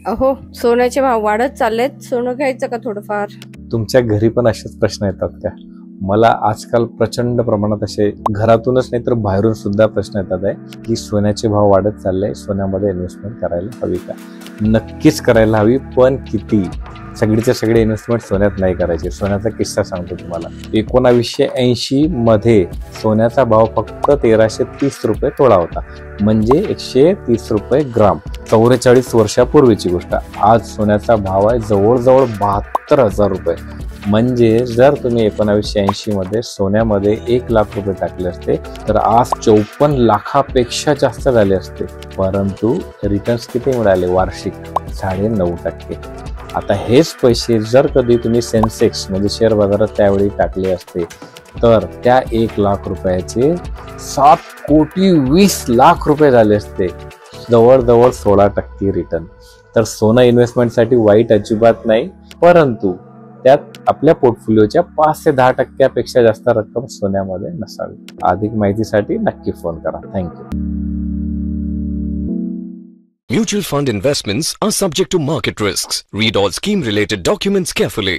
अहो, सोन्याचे भाव वाढत चाललेत. सोनं घ्यायचं का थोडंफार? तुमच्या घरी पण असेच प्रश्न येतात का? मला आजकाल प्रचंड प्रमाणात असे घरातूनच नाही तर बाहेरून सुद्धा प्रश्न येतात आहे की सोन्याचे भाव वाढत चालले, सोन्यामध्ये इन्व्हेस्टमेंट करायला हवी का? नक्कीच करायला हवी, पण किती? सगळीचे सगळे इन्व्हेस्टमेंट सोन्यात नाही करायचे. सोन्याचा किस्सा सांगतो तुम्हाला. 1980 मध्ये सोन्याचा भाव फक्त 1330 रुपये तोळा होता, म्हणजे 130 रुपये ग्राम. 44 वर्षापूर्वीची गोष्ट. आज सोन्याचा भाव आहे जवळजवळ 72,000 रुपये. म्हणजे जर तुम्ही 1980 मध्ये सोन्यामध्ये 1 लाख रुपये टाकले असते तर आज 54 लाखापेक्षा जास्त झाले असते. परंतु रिटर्न्स किती मिळाले? वार्षिक 9.5%. आता हेच पैसे जर कधी तुम्ही सेन्सेक्स म्हणजे शेअर बाजारात त्यावेळी टाकले असते तर त्या 1 लाख रुपयाचे 7,20,00,000 रुपये झाले असते. जवळजवळ 16% रिटर्न. तर सोनं इन्व्हेस्टमेंटसाठी वाईट अजिबात नाही, परंतु त्यात आपल्या पोर्टफोलिओच्या 5 ते 10% जास्त रक्कम सोन्यामध्ये नसावी. अधिक माहितीसाठी नक्की फोन करा. Thank you. Mutual fund investments are subject to market risks. Read all scheme related documents carefully.